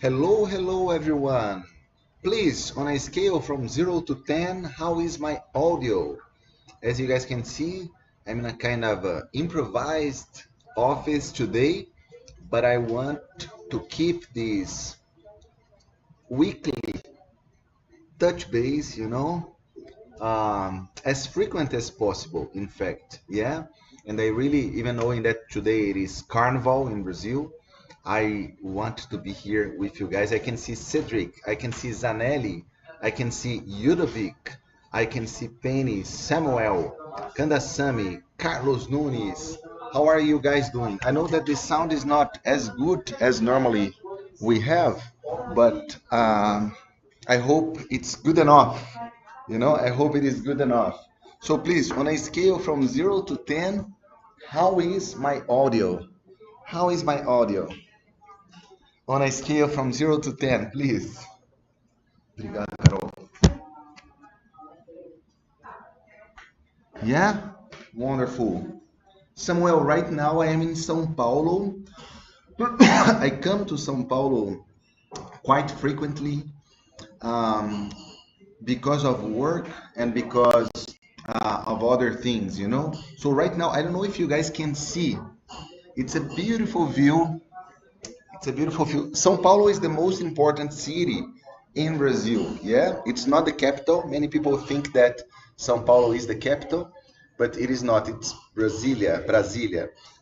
Hello, hello everyone. Please, on a scale from 0 to 10, how is my audio? As you guys can see, I'm in a kind of improvised office today, but I want to keep this weekly touch base, as frequent as possible, in fact. Yeah. And I really, even knowing that today it is Carnival in Brazil, I want to be here with you guys. I can see Cedric, I can see Zanelli, I can see Ludovic, I can see Penny, Samuel, Kandasamy, Carlos Nunes. How are you guys doing? I know that the sound is not as good as normally we have, but I hope it's good enough. I hope it is good enough. So please, on a scale from 0 to 10, how is my audio? How is my audio? On a scale from 0 to 10, please. Obrigado, Carol. Yeah? Wonderful. Samuel, right now I am in São Paulo. I come to São Paulo quite frequently um, because of work and because of other things. So right now, I don't know if you guys can see. It's a beautiful view. It's a beautiful view. São Paulo is the most important city in Brazil. Yeah, it's not the capital. Many people think that São Paulo is the capital, but it is not. It's Brasilia.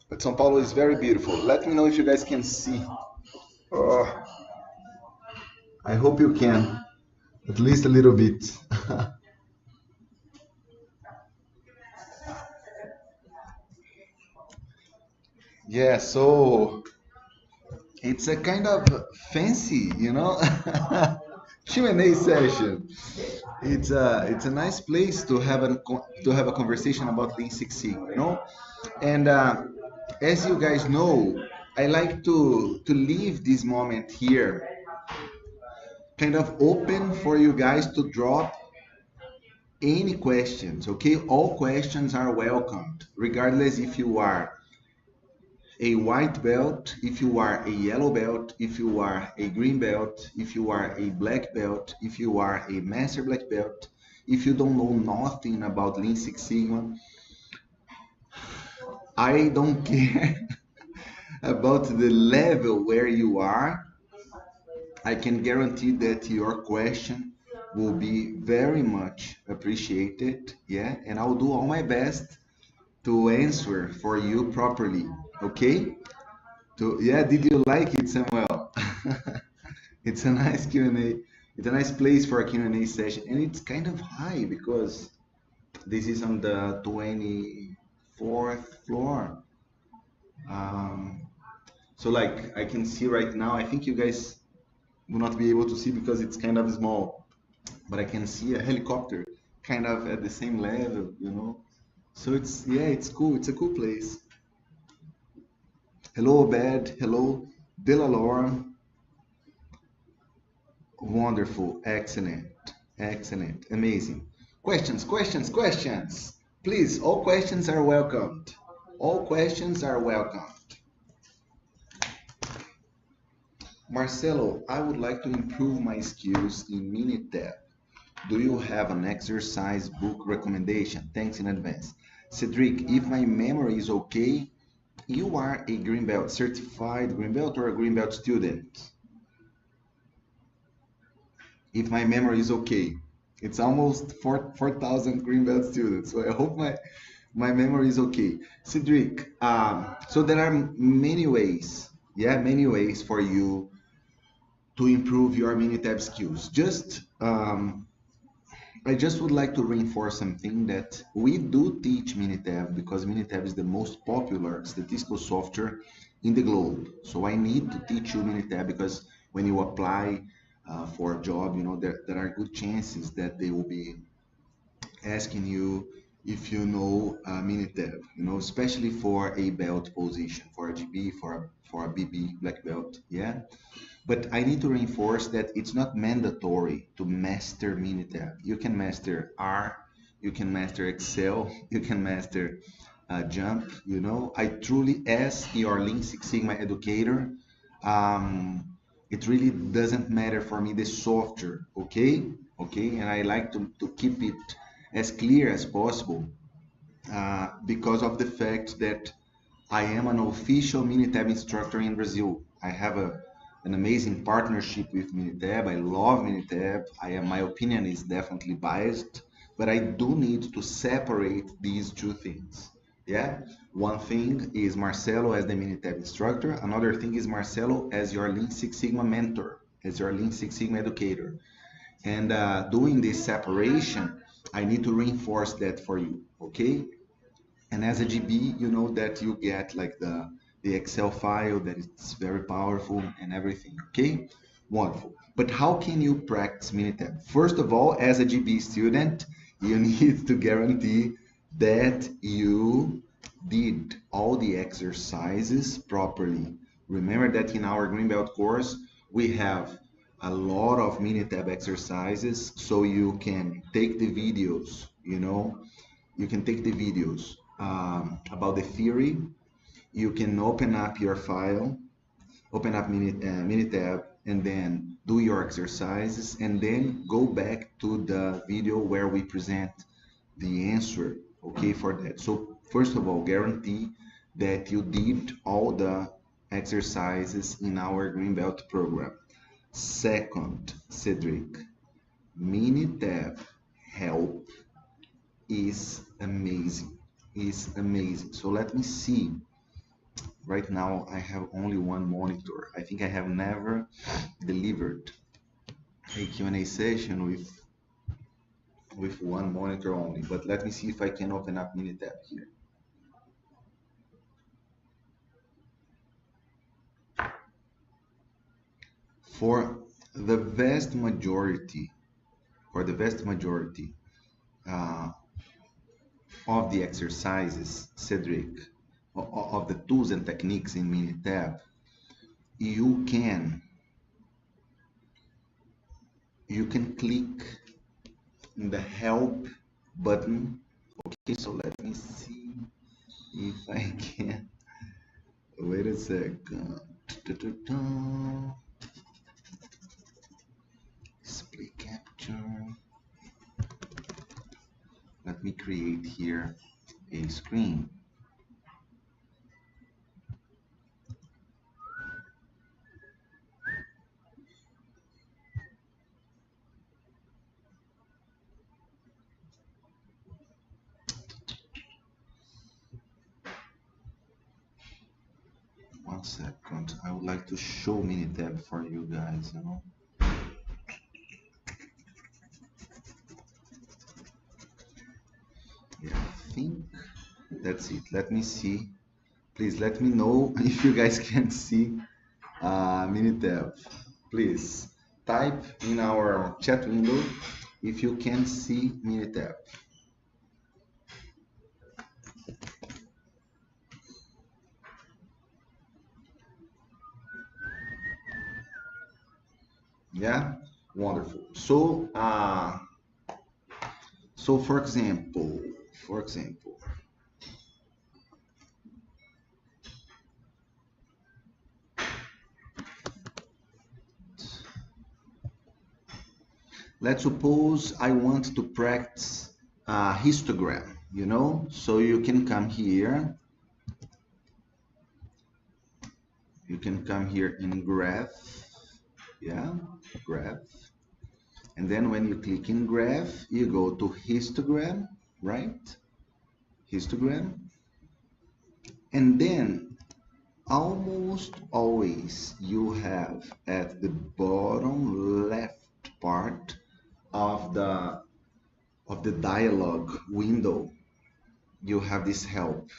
But São Paulo is very beautiful. Let me know if you guys can see. Oh, I hope you can, at least a little bit. Yeah, so it's a kind of fancy, Q&A session. It's a nice place to have a conversation about Lean Six Sigma. And as you guys know, I like to leave this moment here kind of open for you guys to drop any questions. Okay, all questions are welcomed, regardless if you are a white belt, if you are a yellow belt, if you are a green belt, if you are a black belt, if you are a master black belt, if you don't know nothing about Lean Six Sigma, I don't care about the level where you are. I can guarantee that your question will be very much appreciated. Yeah, and I'll do all my best to answer for you properly. Okay? Yeah, did you like it, Samuel? It's a nice Q&A. It's a nice place for a Q&A session, and it's kind of high because this is on the 24th floor. Um, so like I can see right now, I think you guys will not be able to see because it's kind of small, but I can see a helicopter kind of at the same level. So it's cool. It's a cool place. Hello, Obed. Hello, Delalore. Wonderful. Excellent. Excellent. Amazing. Questions, questions, questions. Please, all questions are welcomed. All questions are welcomed. Marcelo, I would like to improve my skills in Minitab. Do you have an exercise book recommendation? Thanks in advance. Cedric, if my memory is okay, you are a green belt, certified green belt or a green belt student? If my memory is okay. It's almost 4,000 green belt students, so I hope my memory is okay. Cedric, so there are many ways, yeah, many ways for you to improve your Minitab skills. I just would like to reinforce something that we do teach Minitab because Minitab is the most popular statistical software in the globe. So I need to teach you Minitab because when you apply for a job, there are good chances that they will be asking you if you know Minitab, especially for a belt position, for a GB, for a BB, black belt, yeah? But I need to reinforce that it's not mandatory to master Minitab. You can master R, you can master Excel, you can master Jump. I truly, as your Lean Six Sigma educator, um, It really doesn't matter for me the software, okay? Okay, and I like to keep it as clear as possible because of the fact that I am an official Minitab instructor in Brazil. I have an amazing partnership with Minitab. I love Minitab. My opinion is definitely biased, but I do need to separate these two things. Yeah, one thing is Marcelo as the Minitab instructor. Another thing is Marcelo as your Lean Six Sigma mentor, as your Lean Six Sigma educator. And doing this separation, I need to reinforce that for you. Okay, and as a GB, you know that you get like the Excel file that is very powerful and everything. Okay, wonderful. But how can you practice Minitab? First of all, as a GB student, you need to guarantee that you did all the exercises properly. Remember that in our Greenbelt course, we have a lot of Minitab exercises, so you can take the videos, you can take the videos about the theory. You can open up your file, open up Minitab, and then do your exercises, and then go back to the video where we present the answer, okay, for that. So first of all, guarantee that you did all the exercises in our Greenbelt program. Second, Cedric, Minitab help is amazing. Is amazing. So let me see. Right now I have only one monitor. I think I have never delivered a Q&A session with one monitor only. But let me see if I can open up Minitab here. For the vast majority, of the exercises, Cedric, of the tools and techniques in Minitab, you can click in the help button. Okay, so let me see if I can. Wait a second. Display capture. Let me create here a screen. One second. I would like to show Minitab for you guys, Yeah, I think that's it. Let me see. Please let me know if you guys can see Minitab. Please type in our chat window if you can see Minitab. Yeah, wonderful. So, for example, let's suppose I want to practice histogram, so you can come here. You can come here in graph, yeah, graph. And then when you click in graph, you go to histogram, right? Histogram. And then almost always you have at the bottom left part of the dialog window, you have this help.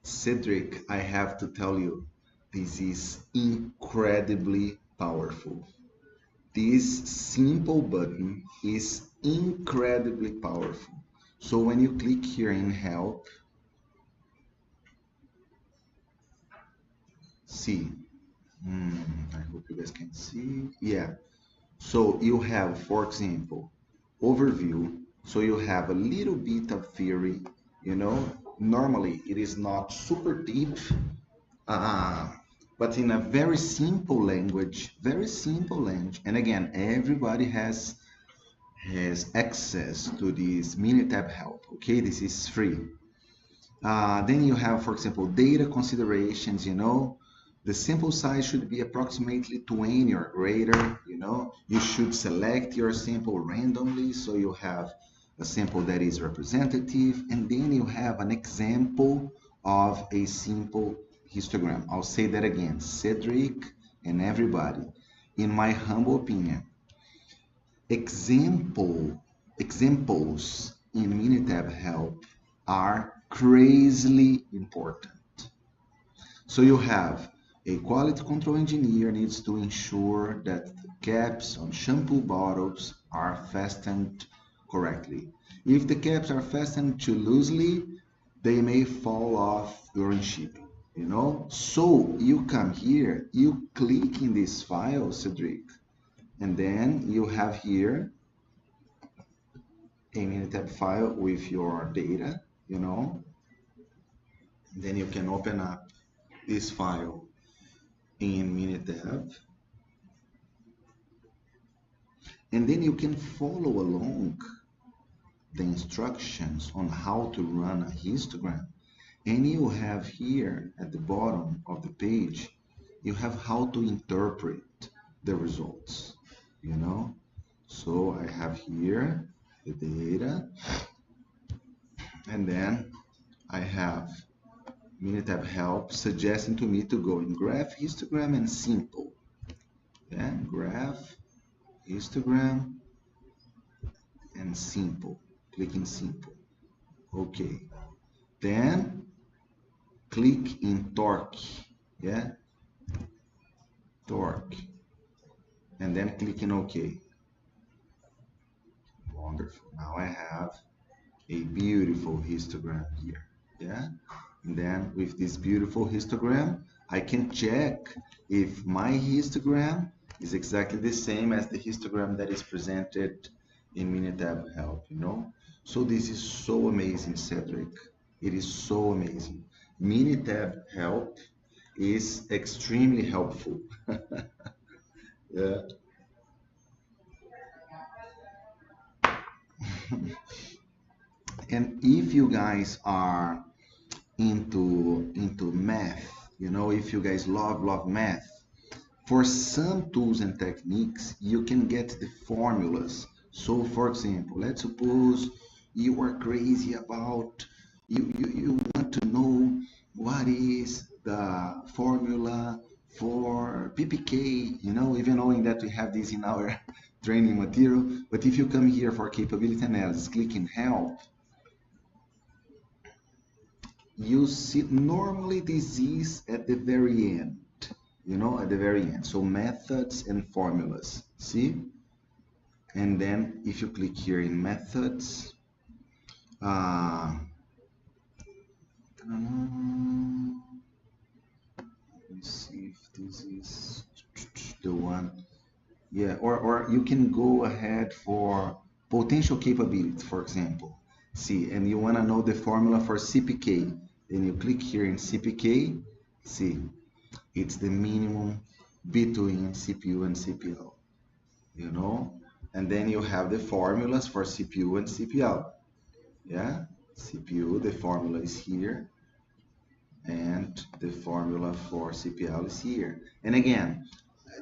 Cedric, I have to tell you, this is incredibly powerful. This simple button is incredibly powerful. So when you click here in help, see, I hope you guys can see. Yeah. So you have, for example, overview. So you have a little bit of theory, Normally it is not super deep. but in a very simple language. And again, everybody has access to this Minitab help. Okay, this is free. Then you have, for example, data considerations, the sample size should be approximately 20 or greater, you should select your sample randomly, so you have a sample that is representative, and then you have an example of a simple histogram. I'll say that again, Cedric and everybody, in my humble opinion, examples in Minitab help are crazily important. So you have a quality control engineer needs to ensure that the caps on shampoo bottles are fastened correctly. If the caps are fastened too loosely, they may fall off during shipping, So you come here, you click in this file, Cedric, and then you have here a Minitab file with your data, Then you can open up this file in Minitab, and then you can follow along the instructions on how to run a histogram. And you have here at the bottom of the page, you have how to interpret the results, So I have here the data, and then I have Minitab help suggesting to me to go in graph, histogram, and simple. Yeah, graph, histogram, and simple. Click in simple. Okay. Then click in torque. Yeah, torque. And then click in OK. Wonderful. Now I have a beautiful histogram here. Yeah. And then with this beautiful histogram, I can check if my histogram is exactly the same as the histogram that is presented in Minitab help, So this is so amazing, Cedric. It is so amazing. Minitab help is extremely helpful. Yeah. And if you guys are into math, if you guys love math, for some tools and techniques, you can get the formulas. So for example, let's suppose you are crazy about, you want to know what is the formula for PPK, even knowing that we have this in our training material. But if you come here for capability analysis, click in help, you see normally this is at the very end, at the very end. So methods and formulas, see? And then if you click here in methods, let me see if this is the one. Yeah, or you can go ahead for potential capability, for example. See, and you want to know the formula for CPK. Then you click here in CPK. See, it's the minimum between CPU and CPL, And then you have the formulas for CPU and CPL. Yeah, CPU, the formula is here, and the formula for CPL is here. And again,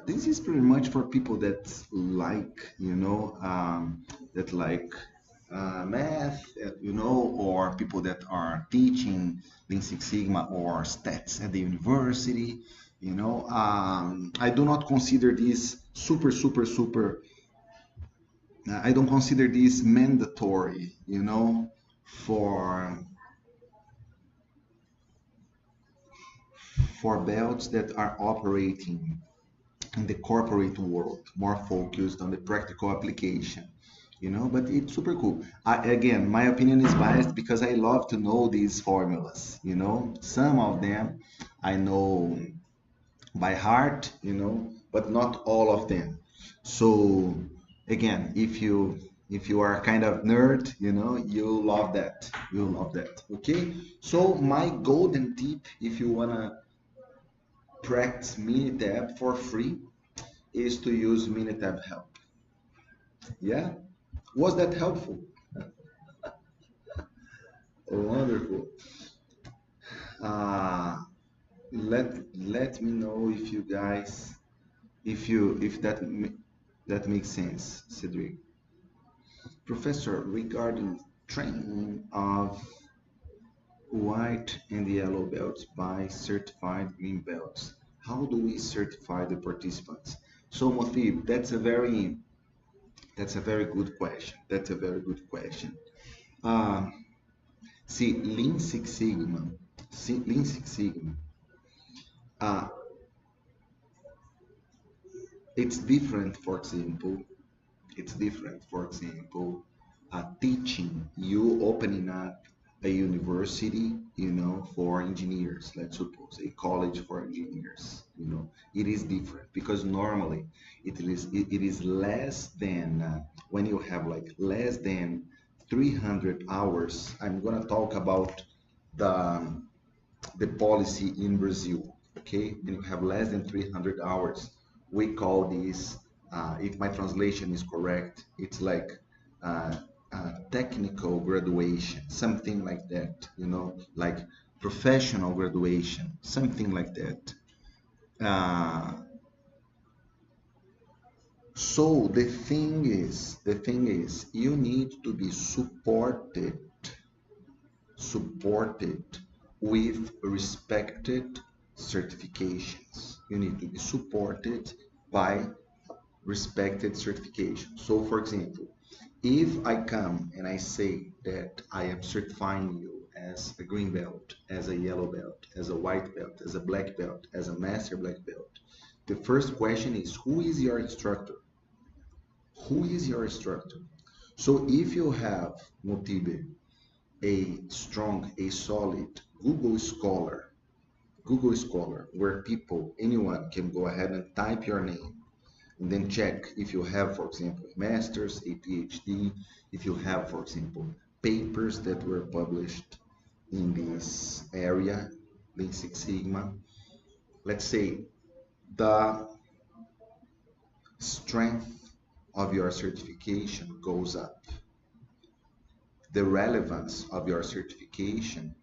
this is pretty much for people that like, that like math, or people that are teaching Lean Six Sigma or stats at the university. I do not consider this super. I don't consider this mandatory, for belts that are operating in the corporate world, more focused on the practical application, but it's super cool. Again, my opinion is biased because I love to know these formulas, some of them I know by heart, but not all of them. So again, if you are kind of nerd, you'll love that. Okay. So my golden tip, if you wanna practice Minitab for free is to use Minitab help. Yeah? Was that helpful? Oh, wonderful. Uh, let me know if you guys if that makes sense, Cedric. Professor, regarding training of white and yellow belts by certified green belts, how do we certify the participants? So, Mothib, that's a very good question. That's a very good question. Um, See, Lean Six Sigma, uh, it's different, for example, teaching, you opening up a university, for engineers, let's suppose, a college for engineers, it is different because normally it is less than, when you have like less than 300 hours. I'm going to talk about the the policy in Brazil. Okay, when you have less than 300 hours, we call this, if my translation is correct, it's like uh, technical graduation, something like that, like professional graduation, something like that. Uh, so the thing is, you need to be supported with respected certifications. You need to be supported by respected certifications. So, for example, if I come and I say that I am certifying you as a green belt, as a yellow belt, as a white belt, as a black belt, as a master black belt, the first question is, who is your instructor? Who is your instructor? So if you have, Motibe, a solid Google Scholar, where anyone can go ahead and type your name and then check if you have, for example, a master's, a PhD, if you have, for example, papers that were published in this area, Lean Six Sigma. Let's say the strength of your certification goes up. The relevance of your certification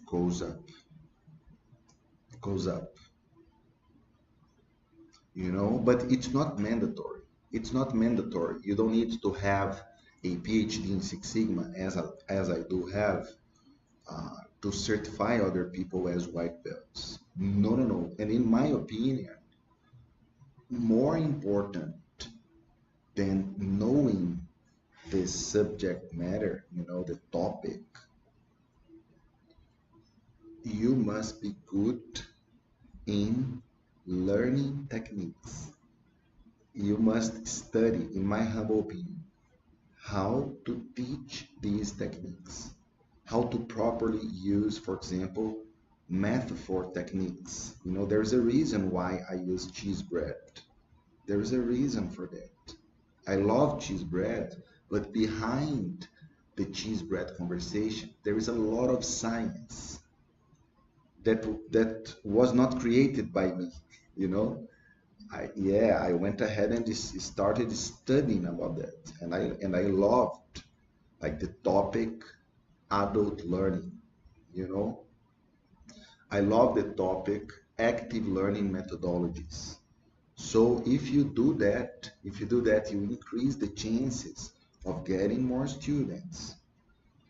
goes up. Goes up. But it's not mandatory. You don't need to have a PhD in Six Sigma, as I do have, to certify other people as white belts. No, no, no. And in my opinion, more important than knowing the subject matter, the topic, you must be good in learning techniques. You must study, in my humble opinion, how to teach these techniques, how to properly use, for example, metaphor techniques. There's a reason why I use cheese bread. There is a reason for that. I love cheese bread, but behind the cheese bread conversation, there is a lot of science that was not created by me. You know, I went ahead and started studying about that, and I loved like the topic adult learning. You know, I love the topic active learning methodologies. So if you do that, you increase the chances of getting more students.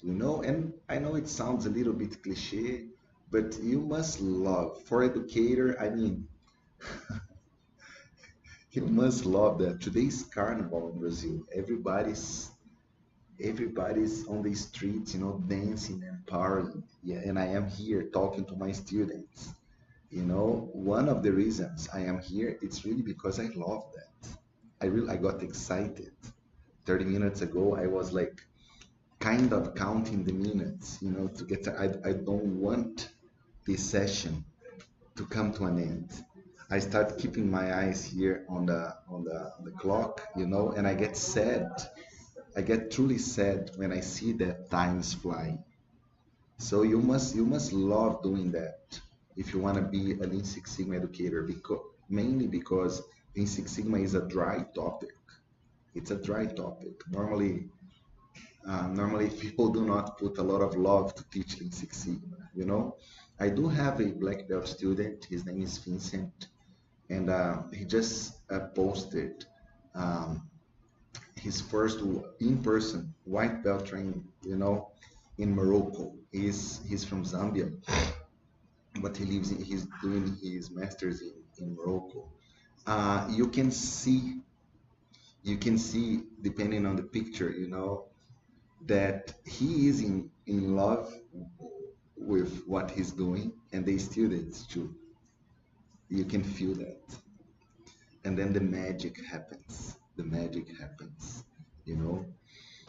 And I know it sounds a little bit cliche, but you must love, for educator, I mean, you must love that today's carnival in Brazil. Everybody's on the streets, dancing and partying. Yeah, and I am here talking to my students. One of the reasons I am here, it's really because I love that. I got excited. 30 minutes ago, I was like kind of counting the minutes, to get, I don't want this session to come to an end. I start keeping my eyes here on the clock, and I get sad. I get truly sad when I see that time is flying. So you must love doing that. if you want to be a Lean Six Sigma educator, mainly because Lean Six Sigma is a dry topic. It's a dry topic. Normally people do not put a lot of love to teach Lean Six Sigma. I do have a black belt student. His name is Vincent, and he just posted um, his first in-person white belt training. In Morocco. He's from Zambia, but he's doing his masters in Morocco. You can see, depending on the picture, that he is in love with what he's doing, and the students too. You can feel that, and then the magic happens. You know.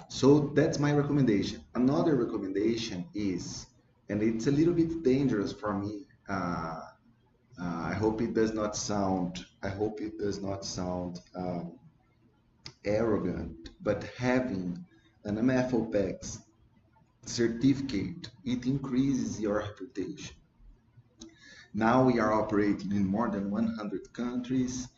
So that's my recommendation. Another recommendation is, and it's a little bit dangerous for me. I hope it does not sound. Arrogant, but having an MFOPEX certificate, it increases your reputation. Now we are operating in more than 100 countries.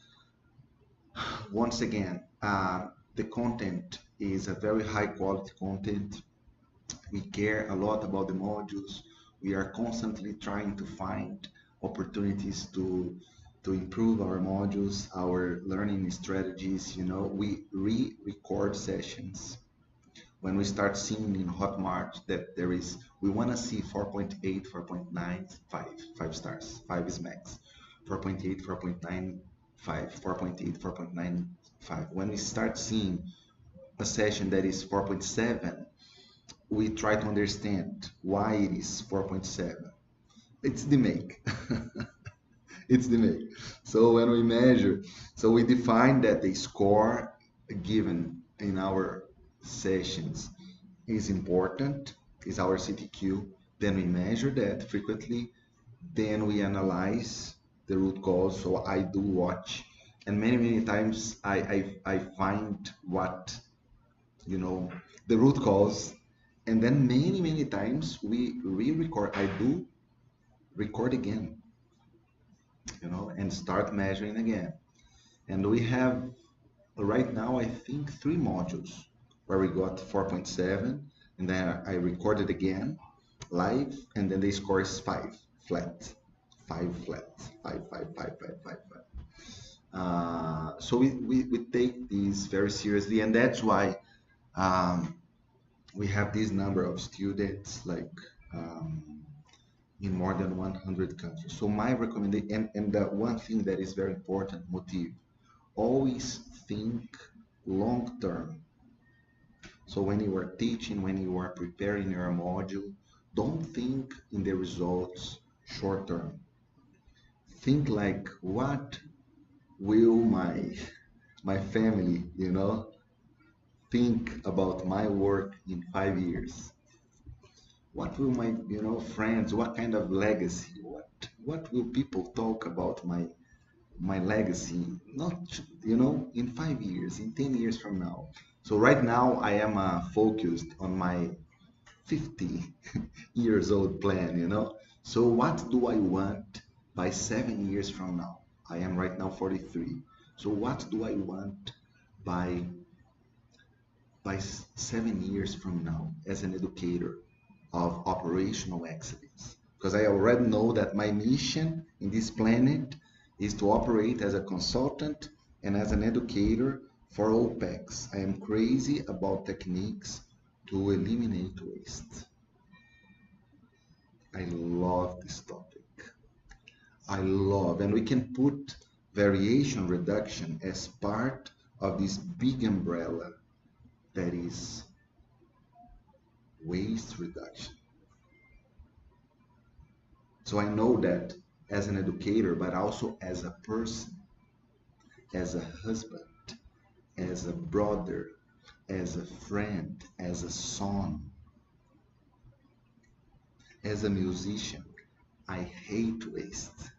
Once again, the content is a very high quality content. We care a lot about the modules. We are constantly trying to find opportunities to improve our modules, our learning strategies. We re-record sessions. When we start seeing in Hotmart that we want to see 4.8, 4.9, 5 stars, 5 is max, 4.8, 4.9, 5, 4.8, 4.95. When we start seeing a session that is 4.7, we try to understand why it is 4.7. It's the make. It's the make. So when we measure, we define that the score given in our sessions is important, is our CTQ. Then we measure that frequently. Then we analyze the root cause. So I do watch, and many times I find what the root cause, and then many times we re-record. I do record again, and start measuring again. And we have right now, I think, 3 modules where we got 4.7, and then I recorded again live, and then the score is 5 flat, 5 flat, 5, 5, 5, 5, 5, 5. So we take these very seriously, and that's why we have this number of students, like in more than 100 countries. So my recommendation, and the one thing that is very important, motive, always think long term. So when you are teaching, when you are preparing your module, don't think in the results short term. Think like, what will my family, think about my work in 5 years? What will my, friends, what kind of legacy, what will people talk about my legacy, not, in 5 years, in 10 years from now? So right now I am focused on my 50 years old plan, So what do I want by 7 years from now? I am right now 43. So what do I want by 7 years from now as an educator of operational excellence? Because I already know that my mission in this planet is to operate as a consultant and as an educator for OPEX. I am crazy about techniques to eliminate waste. I love this topic. And we can put variation reduction as part of this big umbrella that is waste reduction. So I know that as an educator, but also as a person, as a husband, as a brother, as a friend, as a son, as a musician, I hate waste.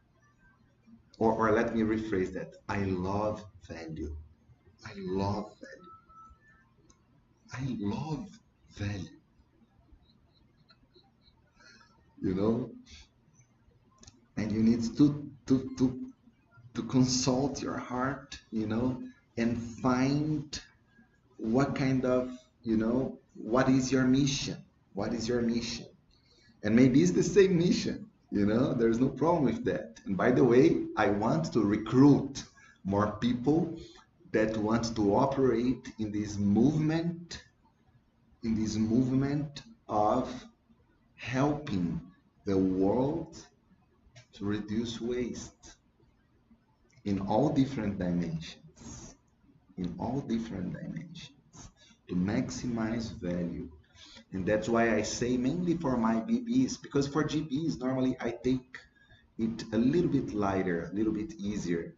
Or let me rephrase that. I love value. I love value. I love value. and you need to consult your heart, and find what kind of, what is your mission? What is your mission? And maybe it's the same mission, there's no problem with that. And by the way, I want to recruit more people that want to operate in this movement of helping the world to reduce waste in all different dimensions, to maximize value. And that's why I say mainly for my BBs, because for GBs, normally I take it a little bit lighter, a little bit easier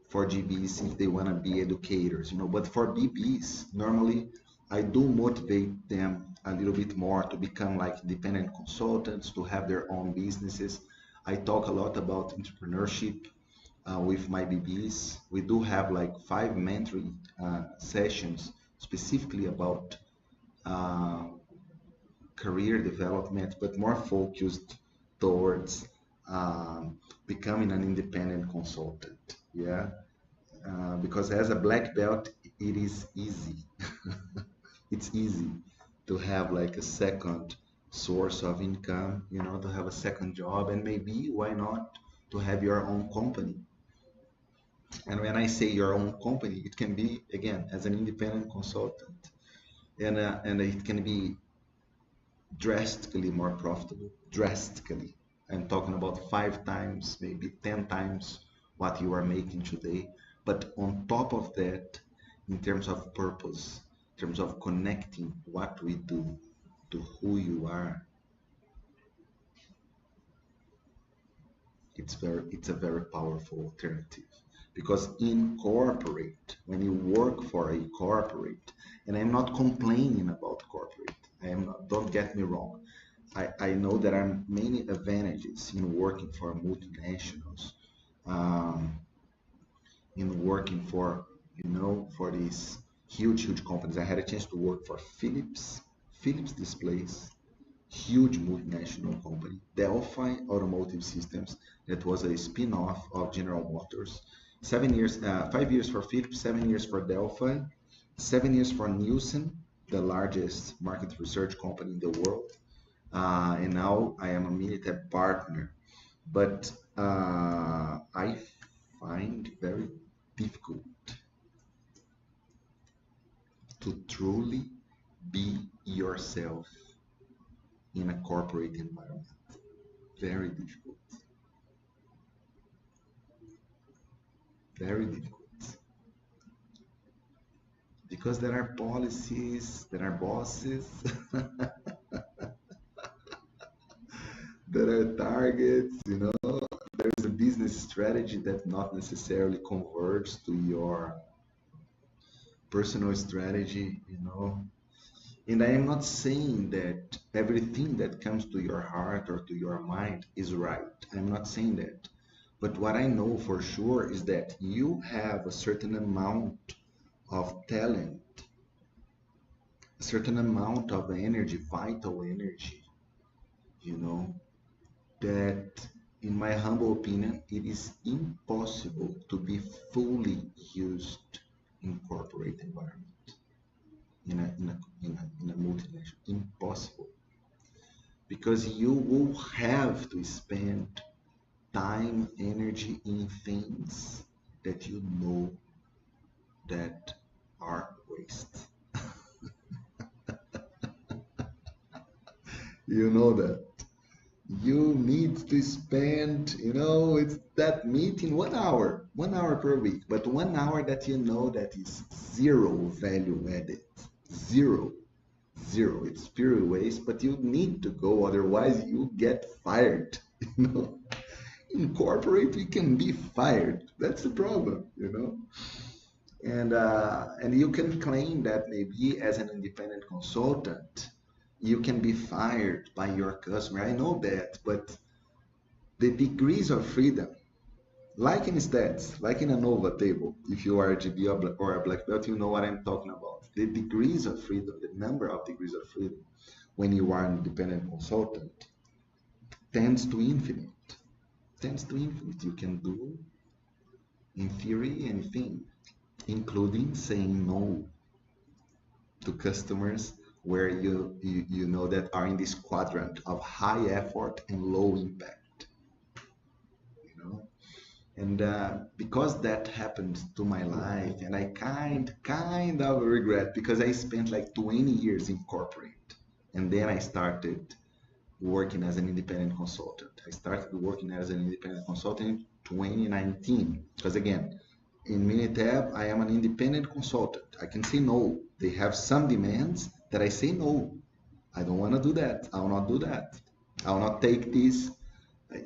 for GBs if they want to be educators, But for BBs, normally I do motivate them a little bit more to become like independent consultants, to have their own businesses. I talk a lot about entrepreneurship with my BBs. We do have like 5 mentoring sessions specifically about uh, career development, but more focused towards becoming an independent consultant. Yeah, because as a black belt, it is easy. It's easy to have like a second source of income, to have a second job, and maybe why not to have your own company. And when I say your own company, it can be again as an independent consultant, and it can be drastically more profitable. Drastically, I'm talking about 5 times, maybe 10 times what you are making today. But on top of that, in terms of purpose, in terms of connecting what we do to who you are, it's a very powerful alternative. Because in corporate, when you work for a corporate, and I'm not complaining about corporate, I am not, don't get me wrong. I know there are many advantages in working for multinationals, um, in working for these huge companies. I had a chance to work for Philips Displays, huge multinational company, Delphi Automotive Systems, that was a spin-off of General Motors. 7 years, 5 years for Philips, 7 years for Delphi, 7 years for Nielsen, the largest market research company in the world. And now I am a Minitab partner. But I find very difficult to truly be yourself in a corporate environment. Very difficult. Very difficult. Because there are policies, there are bosses, there are targets, there's a business strategy that not necessarily converges to your personal strategy. And I am not saying that everything that comes to your heart or to your mind is right. I'm not saying that. But what I know for sure is that you have a certain amount of talent, a certain amount of energy, vital energy, that in my humble opinion, it is impossible to be fully used in corporate environment, in a multinational. Impossible. Because you will have to spend time, energy in things that you know that are waste. You know that. You need to spend, it's that meeting 1 hour per week, but 1 hour that you know that is zero value added. Zero. Zero. It's pure waste, but you need to go, otherwise you get fired. In corporate, we can be fired. That's the problem. And you can claim that maybe as an independent consultant, you can be fired by your customer. I know that, but the degrees of freedom, like in stats, like in a NOVA table, if you are a GB or a black belt, you know what I'm talking about. The degrees of freedom, the number of degrees of freedom when you are an independent consultant tends to infinite. tends to infinite. You can do, in theory, anything, including saying no to customers where you know that are in this quadrant of high effort and low impact, you know. And because that happened to my life, and I kind of regret, because I spent like 20 years in corporate, and then I started working as an independent consultant. I started working as an independent consultant in 2019, because again, in Minitab, I am an independent consultant. I can say no. They have some demands that I say no. I don't want to do that. I will not do that. I will not take these,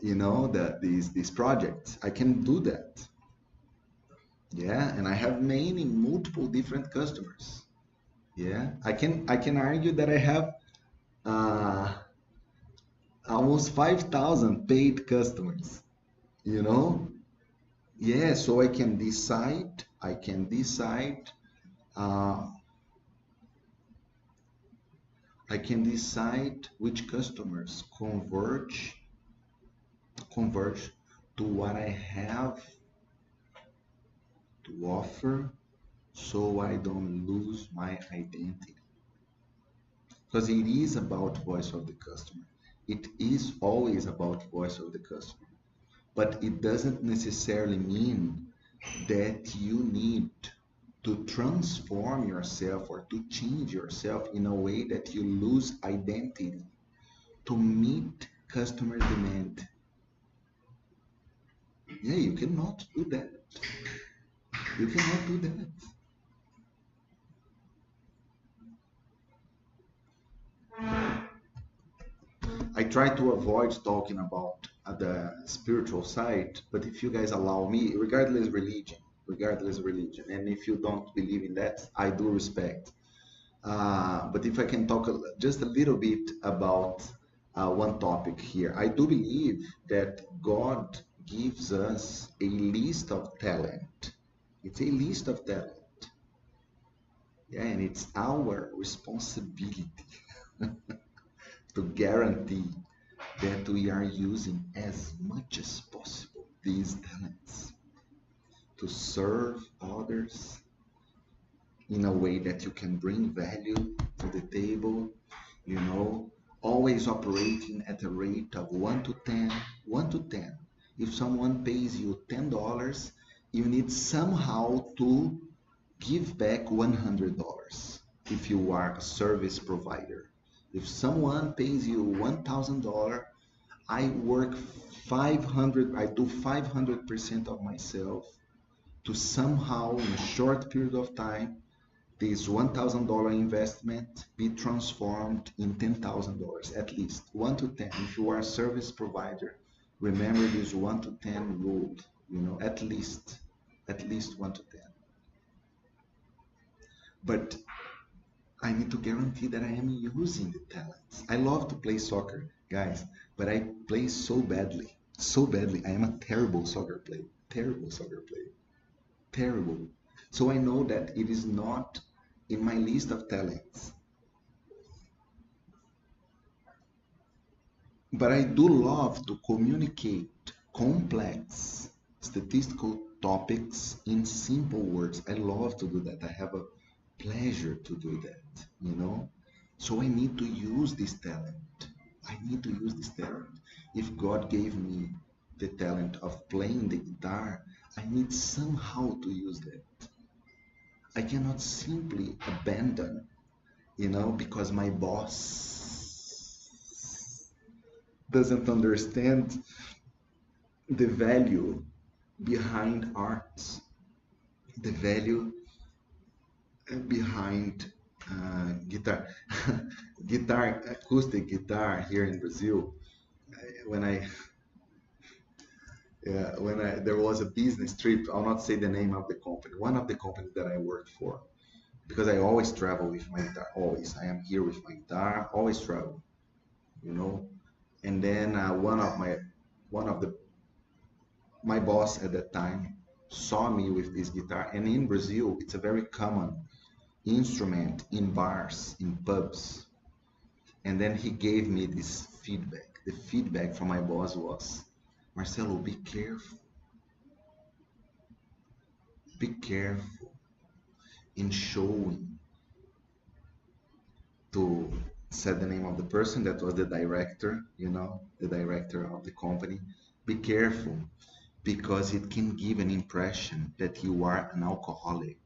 these projects. I can do that. Yeah, and I have many, multiple different customers. Yeah, I can argue that I have uh, almost 5,000 paid customers. You know, yeah. So I can decide. Uh, I can decide which customers converge to what I have to offer, so I don't lose my identity. Because it is about voice of the customer. It is always about voice of the customer. But it doesn't necessarily mean that you need to transform yourself or to change yourself in a way that you lose identity to meet customer demand. Yeah, you cannot do that. You cannot do that. I try to avoid talking about the spiritual side, but if you guys allow me, regardless religion, and if you don't believe in that, I do respect. But if I can talk just a little bit about one topic here, I do believe that God gives us a list of talent. It's a list of talent. Yeah, and it's our responsibility to guarantee that we are using as much as possible these talents to serve others in a way that you can bring value to the table, you know, always operating at a rate of 1 to 10, 1 to 10. If someone pays you $10, you need somehow to give back $100 if you are a service provider. If someone pays you $1,000, I work 500, I do 500% of myself to somehow, in a short period of time, this $1,000 investment be transformed in $10,000, at least 1 to 10. If you are a service provider, remember this 1 to 10 rule, at least 1 to 10. But I need to guarantee that I am using the talents. I love to play soccer, guys, but I play so badly, so badly. I am a terrible soccer player, terrible. So I know that it is not in my list of talents. But I do love to communicate complex statistical topics in simple words. I love to do that. I have a pleasure to do that. So I need to use this talent. If God gave me the talent of playing the guitar, I need somehow to use that. I cannot simply abandon, because my boss doesn't understand the value behind arts, the value behind guitar, acoustic guitar here in Brazil. When I there was a business trip, I'll not say the name of the company, one of the companies that I worked for, because I always travel with my guitar. Always, I am here with my guitar. Always travel, And then my boss at that time saw me with this guitar, and in Brazil, it's a very common instrument in bars, in pubs. And then he gave me this feedback. The feedback from my boss was, Marcelo, be careful in showing to said the name of the person that was the director, the director of the company. Be careful because it can give an impression that you are an alcoholic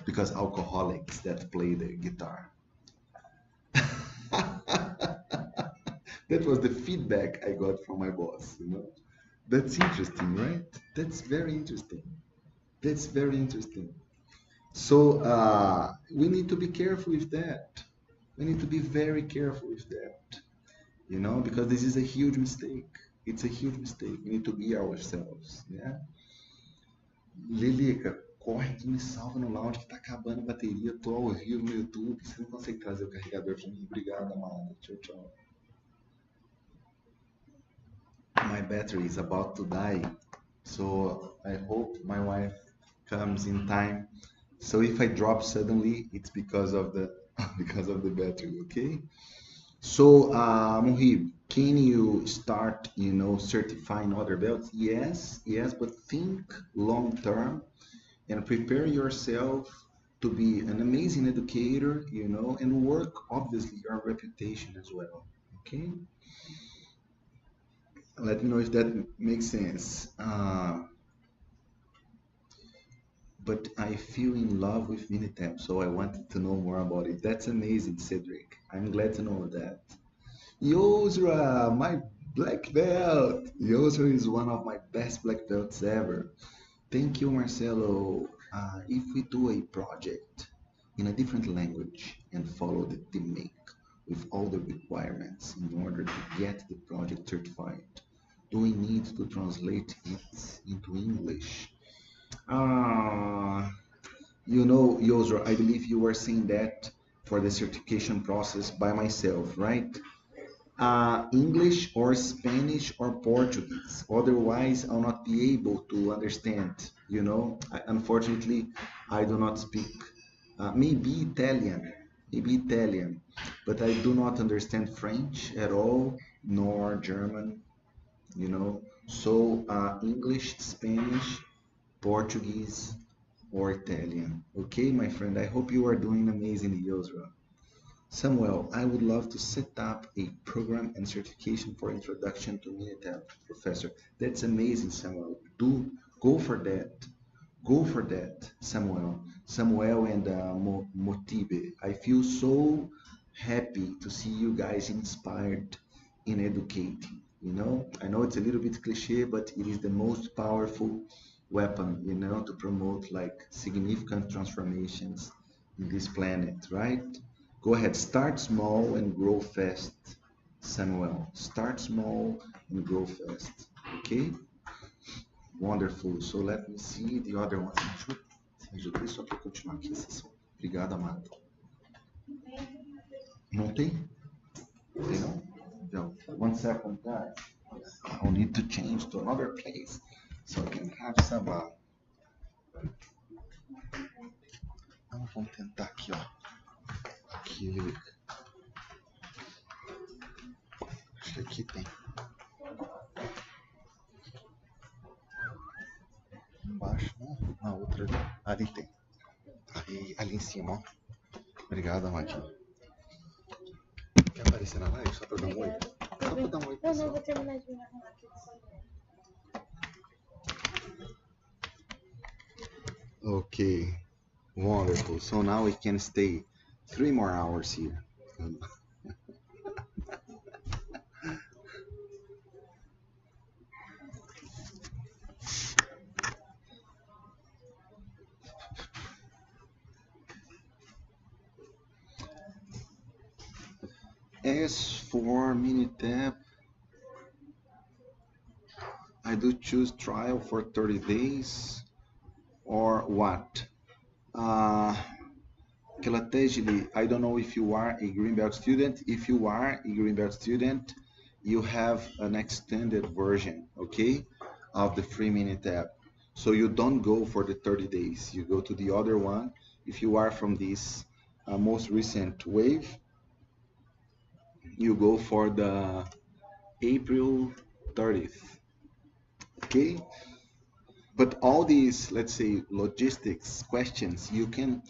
because alcoholics that play the guitar. That was the feedback I got from my boss. That's interesting, right? That's very interesting. That's very interesting. So we need to be careful with that. We need to be very careful with that, because this is a huge mistake. It's a huge mistake. We need to be ourselves, yeah? Lilica, corre que me salva no lounge que tá acabando a bateria. Tô ao vivo no YouTube. Você não consegue trazer o carregador para mim? Obrigado, amada. Tchau, tchau. My battery is about to die, so I hope my wife comes in time. So if I drop suddenly, it's because of the because of the battery. Okay. So, Muhib, can you start, certifying other belts? Yes, yes, but think long term and prepare yourself to be an amazing educator, and work obviously your reputation as well. Okay. Let me know if that makes sense. But I feel in love with Minitab, so I wanted to know more about it. That's amazing, Cedric. I'm glad to know that. Yosra, my black belt. Yosra is one of my best black belts ever. Thank you, Marcelo. If we do a project in a different language and follow the TMAKE with all the requirements in order to get the project certified, do we need to translate it into English? Yosra, I believe you were saying that for the certification process by myself, right? English or Spanish or Portuguese. Otherwise, I'll not be able to understand. Unfortunately, I do not speak. Maybe Italian, but I do not understand French at all, nor German. So English, Spanish, Portuguese, or Italian. Okay, my friend. I hope you are doing amazing, Yosra. Samuel, I would love to set up a program and certification for introduction to Minitab, Professor. That's amazing, Samuel. Do go for that. Go for that, Samuel. Samuel and Motibe. I feel so happy to see you guys inspired in educating. I know it's a little bit cliche, but it is the most powerful weapon, to promote like significant transformations in this planet, right? Go ahead, start small and grow fast, Samuel. Start small and grow fast. Okay? Wonderful. So let me see the other ones. Ajudei só para continuar aqui a sessão. Obrigado, amado. Não tem? Tem não? Então, 1 second, guys. I'll need to change to another place so I can have some. Vamos tentar aqui, ó. Aqui. Acho que aqui tem. Embaixo, né? Na outra ali. Ali tem. Ali em cima, ó. Obrigado, amadinho. Quer aparecer na live só pra dar um oi? Só pra dar um oi, pessoal. Não, vou terminar de me arrumar aqui. Okay, wonderful. So now we can stay 3 more hours here. As for Minitab, I do choose trial for 30 days or what? Kelatejli, I don't know if you are a Greenbelt student. If you are a Greenbelt student, you have an extended version, okay, of the free Minitab. So you don't go for the 30 days. You go to the other one. If you are from this most recent wave, you go for the April 30th. Okay, but all these, let's say, logistics questions, you can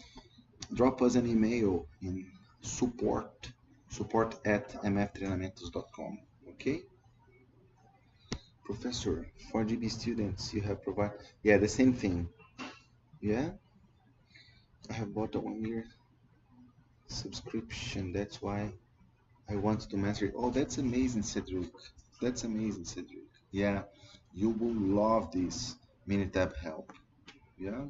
drop us an email in support@mftreinamentos.com. Okay, Professor, for GB students, you have provided, yeah, the same thing. Yeah, I have bought a 1 year subscription. That's why I want to master it. Oh, that's amazing, Cedric. That's amazing, Cedric. Yeah, you will love this Minitab help. Yeah.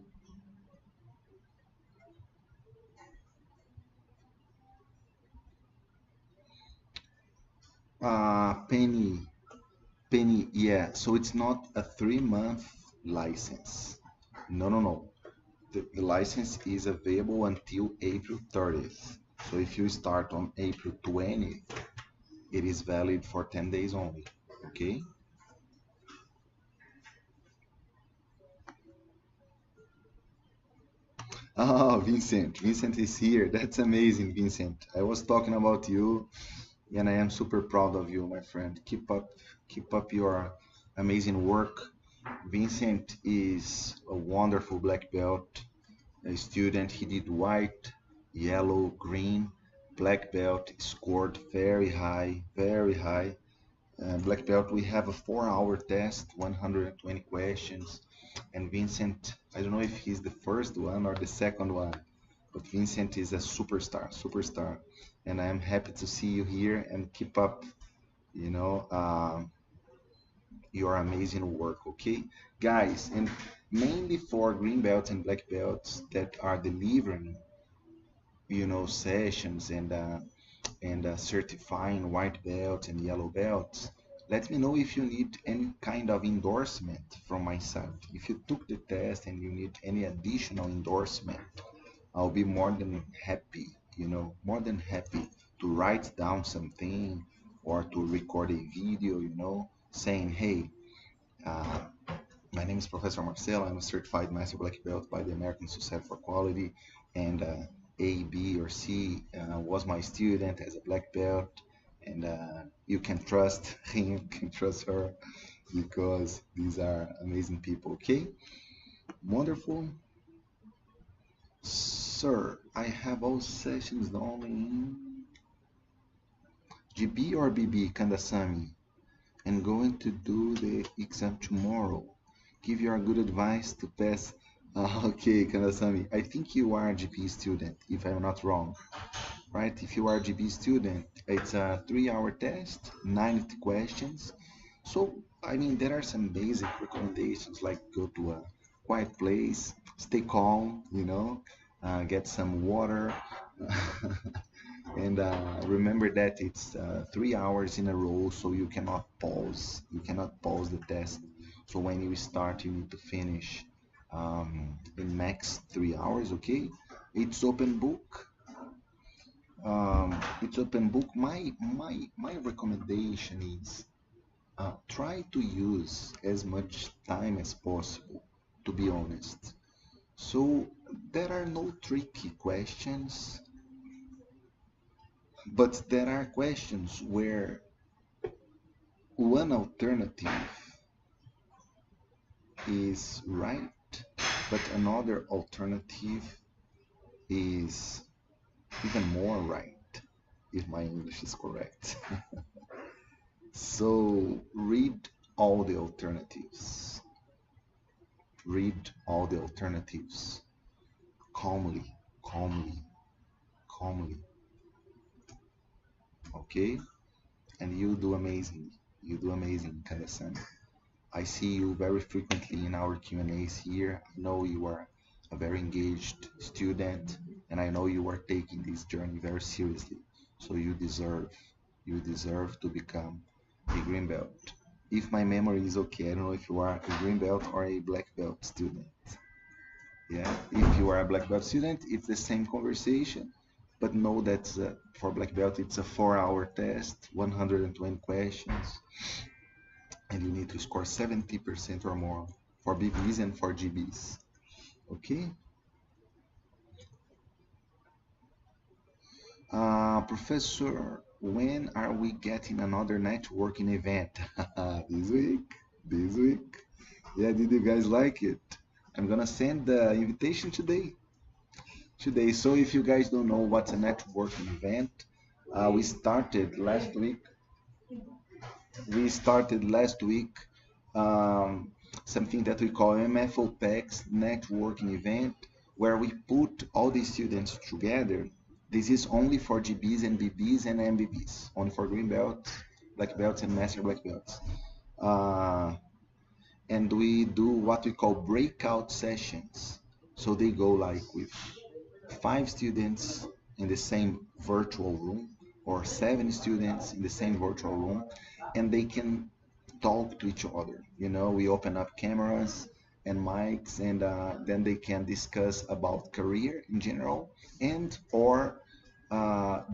Penny, Penny, yeah. So it's not a 3 month license. No, no, no. The license is available until April 30th. So if you start on April 20th, it is valid for 10 days only. Okay? Oh, Vincent. Vincent is here. That's amazing, Vincent. I was talking about you, and I am super proud of you, my friend. Keep up your amazing work. Vincent is a wonderful black belt, a student. He did white, yellow, green, black belt, scored very high, very high. Black belt, we have a 4 hour test, 120 questions. And Vincent, I don't know if he's the first one or the second one, but Vincent is a superstar, superstar. And I am happy to see you here and keep up, you know, your amazing work, okay? Guys, and mainly for green belts and black belts that are delivering, sessions and certifying white belts and yellow belts, let me know if you need any kind of endorsement from my side. If you took the test and you need any additional endorsement, I'll be more than happy, more than happy to write down something or to record a video, saying, hey, uh, my name is Professor Marcelo. I'm a certified Master Black Belt by the American Society for Quality, and A, B, or C was my student as a black belt, and you can trust him, can trust her, because these are amazing people. Okay, wonderful, sir. I have all sessions only in GB or BB, Kandasamy, and going to do the exam tomorrow. Give your good advice to pass. Okay, Kandasamy, I think you are a GP student, if I'm not wrong, right? If you are a GP student, it's a 3 hour test, 90 questions. So, I mean, there are some basic recommendations like go to a quiet place, stay calm, get some water. And remember that it's 3 hours in a row, so you cannot pause. You cannot pause the test. So when you start, you need to finish in max 3 hours. Okay, it's open book. It's open book. My recommendation is try to use as much time as possible. To be honest, so there are no tricky questions, but there are questions where one alternative is right, but another alternative is even more right, if my English is correct. So read all the alternatives. Read all the alternatives calmly, calmly, calmly. Okay? And you do amazing. You do amazing, Karasan. I see you very frequently in our Q&As here. I know you are a very engaged student, and I know you are taking this journey very seriously. So you deserve to become a green belt. If my memory is okay, I don't know if you are a green belt or a black belt student. Yeah, if you are a black belt student, it's the same conversation, but know that for black belt, it's a 4 hour test, 120 questions, and you need to score 70% or more for BBs and for GBs. Okay? Professor, when are we getting another networking event? This week, this week. Yeah, did you guys like it? I'm gonna send the invitation today. Today. So if you guys don't know what's a networking event, we started last week. We started last week um, something that we call MFOPEX networking event, where we put all the students together. This is only for GBs and BBs and MBBs, only for green belts, black belts, and master black belts. Uh, and we do what we call breakout sessions. So they go like with 5 students in the same virtual room or 7 students in the same virtual room, and they can talk to each other. We open up cameras and mics, and then they can discuss about career in general and or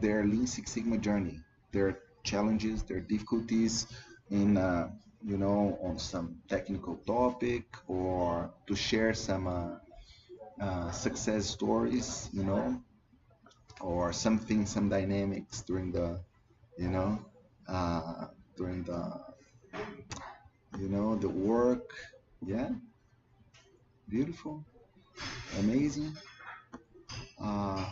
their Lean Six Sigma journey, their challenges, their difficulties in on some technical topic, or to share some success stories, or something, some dynamics during the, you know, uh, during the work. Yeah, beautiful, amazing. Uh,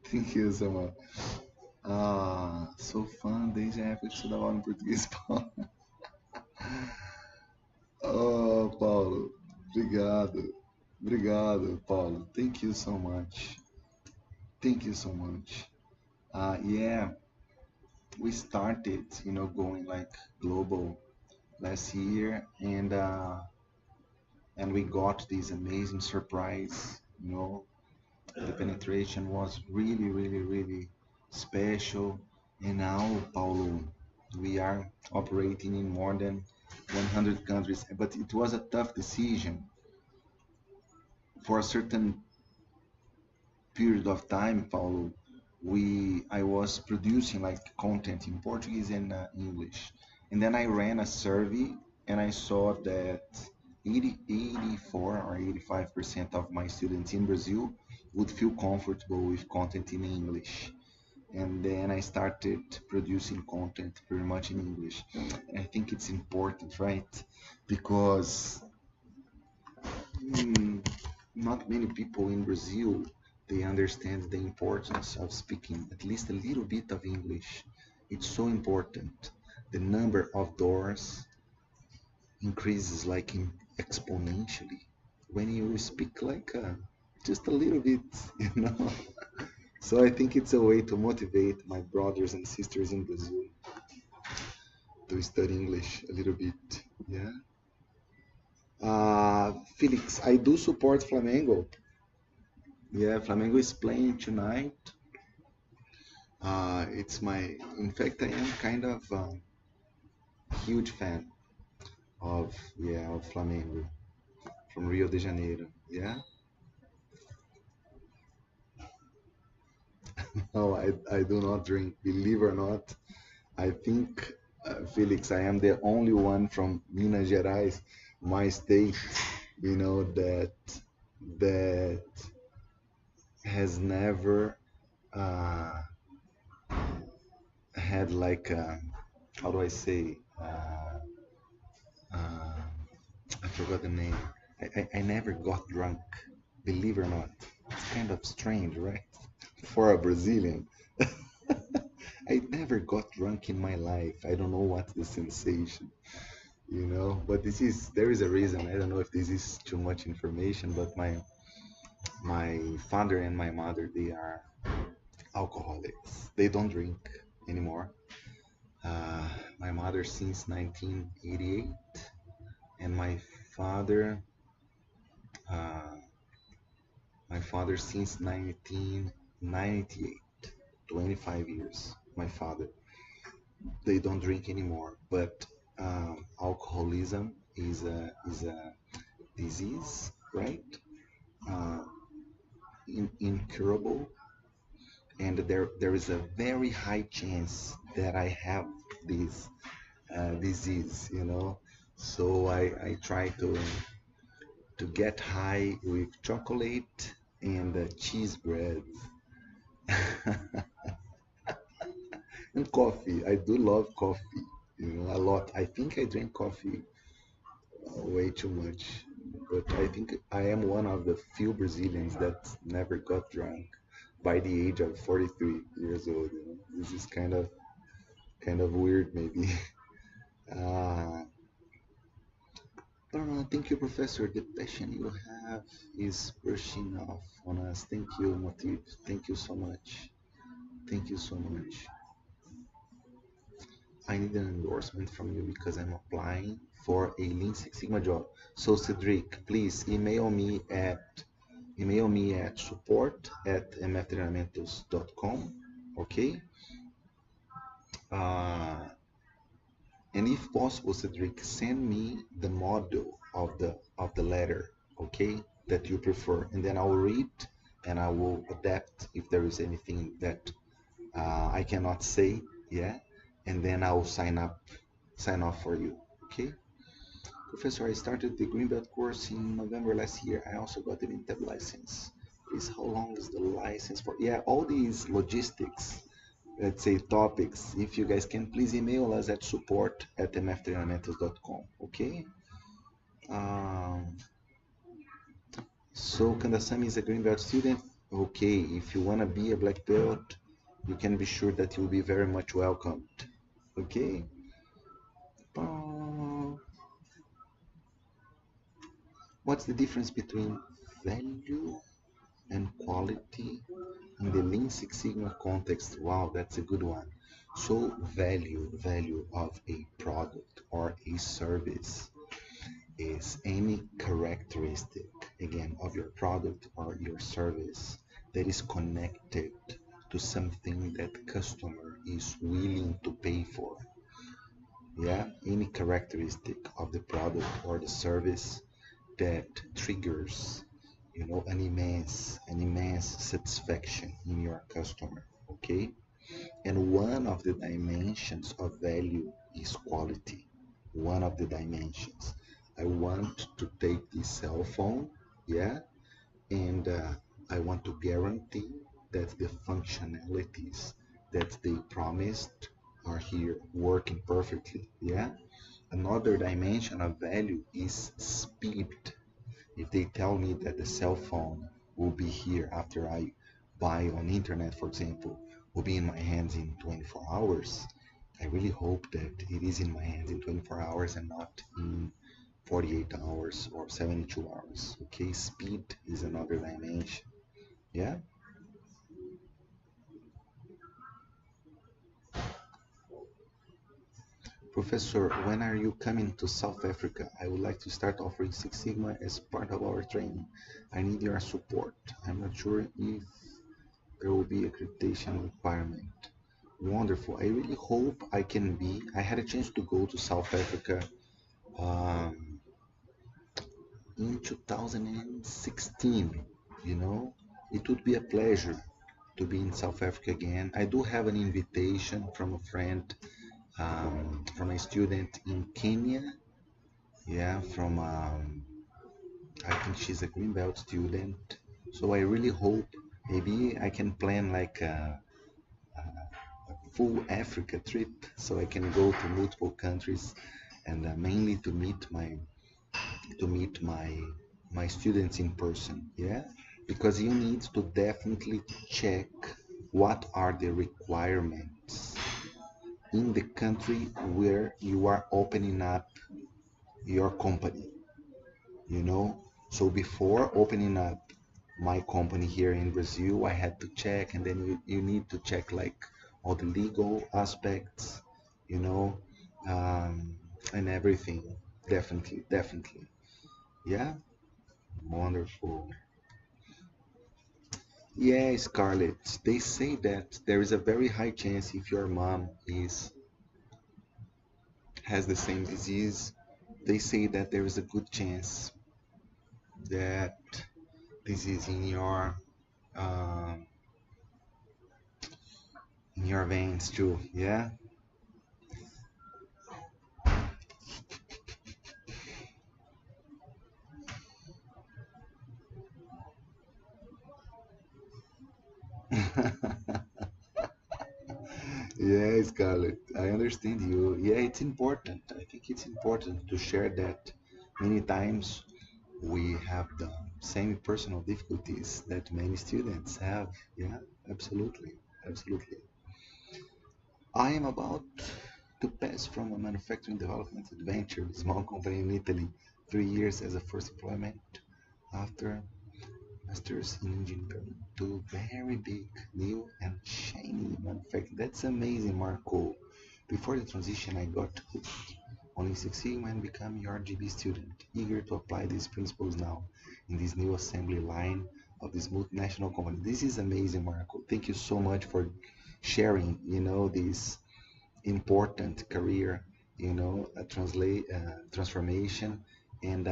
Thank you so much. Sou fã desde a época que estudava aula em português, Paulo. Oh, Paulo, obrigado. Obrigado, Paulo. Thank you so much. Thank you so much. Yeah, we started, going like global last year, and we got this amazing surprise. The penetration was really, really, really special. And now, Paulo, we are operating in more than 100 countries. But it was a tough decision for a certain period of time, Paulo. I was producing like content in Portuguese and English, and then I ran a survey, and I saw that 84 or 85% of my students in Brazil would feel comfortable with content in English. And then I started producing content pretty much in English. And I think it's important, right? Because mm, not many people in Brazil, they understand the importance of speaking at least a little bit of English. It's so important. The number of doors increases like exponentially when you speak like just a little bit, you know. So I think it's a way to motivate my brothers and sisters in Brazil to study English a little bit. Yeah. Felix, I do support Flamengo. Yeah, Flamengo is playing tonight. In fact, I am kind of a huge fan of Flamengo from Rio de Janeiro. Yeah. No, I do not drink. Believe or not, I think, Felix, I am the only one from Minas Gerais, my state, that has never uh, had like how do I say? Uh, I forgot the name. I never got drunk. Believe or not, it's kind of strange, right? For a Brazilian. I never got drunk in my life. I don't know what's the sensation, But there is a reason. I don't know if this is too much information, but my father and my mother, they are alcoholics. They don't drink anymore. Uh, my mother since 1988, and father, uh, my father since 1998. 25 years. My father. They don't drink anymore, but alcoholism is a disease, right? Uh, incurable, and there is a very high chance that I have this disease, you know. So I try to get high with chocolate and cheese bread and coffee. I do love coffee, you know, a lot. I think I drink coffee way too much, but I think I am one of the few Brazilians that never got drunk by the age of 43 years old. You know? This is kind of weird, maybe. Uh, thank you, Professor. The passion you have is brushing off on us. Thank you, Motif. Thank you so much. Thank you so much. I need an endorsement from you because I'm applying for a Lean Six Sigma job. So Cedric, please email me at support@mftreinamentos.com. Okay. Uh, and if possible, Cedric, send me the model of the letter, okay, that you prefer, and then I'll read and I will adapt if there is anything that I cannot say, yeah, and then I will sign off for you, okay? Professor, I started the Greenbelt course in November last year. I also got the Mintab license. Please, how long is the license for? Yeah, all these logistics, let's say topics, if you guys can please email us at support@mftrainamentos.com, okay? Um, so Kandasamy is a green belt student. Okay, if you want to be a black belt, you can be sure that you'll be very much welcomed. Okay? Uh, what's the difference between value and quality in the Lean Six Sigma context? Wow, that's a good one. So value of a product or a service is any characteristic, again, of your product or your service that is connected to something that customer is willing to pay for. Yeah, any characteristic of the product or the service that triggers, an immense satisfaction in your customer. Okay, and one of the dimensions of value is quality. One of the dimensions. I want to take this cell phone, yeah, and I want to guarantee that the functionalities that they promised are here working perfectly, yeah. Another dimension of value is speed. If they tell me that the cell phone will be here after I buy on internet, for example, will be in my hands in 24 hours, I really hope that it is in my hands in 24 hours and not in 48 hours or 72 hours. Okay, speed is another dimension. Yeah. Professor, when are you coming to South Africa? I would like to start offering Six Sigma as part of our training. I need your support. I'm not sure if there will be accreditation requirement. Wonderful. I really hope I can be. I had a chance to go to South Africa um, in 2016. You know, it would be a pleasure to be in South Africa again. I do have an invitation from a friend, from a student in Kenya. Yeah, I think she's a green belt student. So I really hope maybe I can plan like a full Africa trip so I can go to multiple countries and mainly to meet my students in person. Yeah, because you need to definitely check what are the requirements in the country where you are opening up your company, you know. So before opening up my company here in Brazil, I had to check, and then you need to check like all the legal aspects, you know, and everything. Definitely, definitely. Yeah, wonderful. Yeah, Scarlett, they say that there is a very high chance if your mom is has the same disease, they say that there is a good chance that this is in your um, In your veins too, yeah. Yeah, Scarlett, I understand you. Yeah, it's important. I think it's important to share that. Many times we have the same personal difficulties that many students have. Yeah, absolutely. Absolutely. I am about to pass from a manufacturing development adventure, small company in Italy, 3 years as a first employment after masters in engineering to very big, new and shiny manufacturing. That's amazing, Marco. Before the transition, I got hooked on Lean Six Sigma and become your GB student, eager to apply these principles now in this new assembly line of this multinational company. This is amazing, Marco. Thank you so much for sharing, this important career, a transformation, and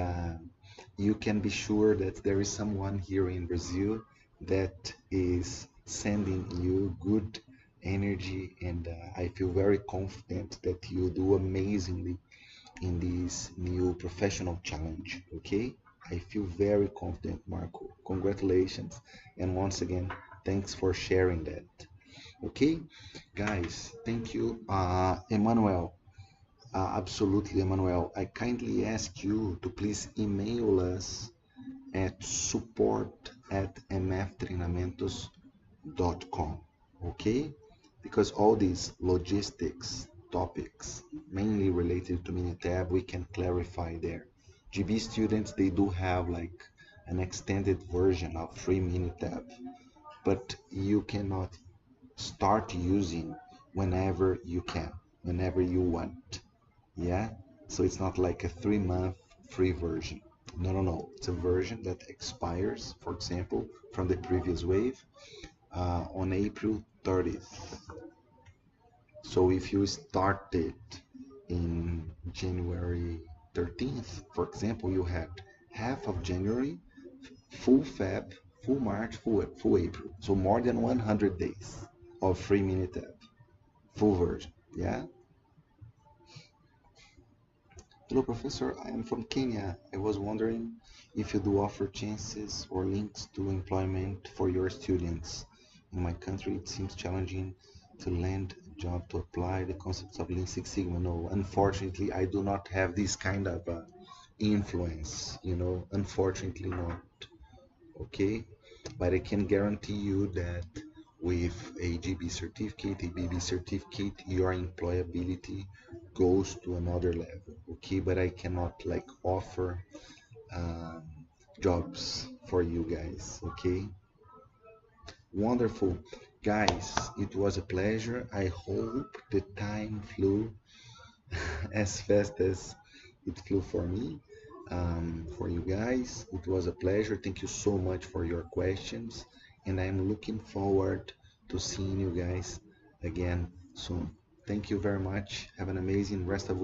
you can be sure that there is someone here in Brazil that is sending you good energy, and I feel very confident that you do amazingly in this new professional challenge. Okay, I feel very confident, Marco. Congratulations, and once again, thanks for sharing that. Okay, guys, thank you. Emmanuel, absolutely, Emmanuel. I kindly ask you to please email us at support@mftreinamentos.com. Okay? Because all these logistics topics, mainly related to Minitab, we can clarify there. GB students, they do have like an extended version of free Minitab, but you cannot start using whenever you can, whenever you want. Yeah? So it's not like a 3 month free version. No, no, no. It's a version that expires, for example, from the previous wave on April 30th. So if you started in January 13th, for example, you had half of January, full Feb, full March, full April. So more than 100 days of free Minitab, full version. Yeah? Hello, Professor. I am from Kenya. I was wondering if you do offer chances or links to employment for your students. In my country, it seems challenging to land a job to apply the concepts of Lean Six Sigma. No, unfortunately, I do not have this kind of influence. Unfortunately, not. Okay, but I can guarantee you that with a GB certificate, a BB certificate, your employability goes to another level. Okay, but I cannot like offer um, jobs for you guys. Okay, wonderful, guys. It was a pleasure. I hope the time flew as fast as it flew for me. For you guys, it was a pleasure. Thank you so much for your questions, and I'm looking forward to seeing you guys again soon. Thank you very much. Have an amazing rest of week.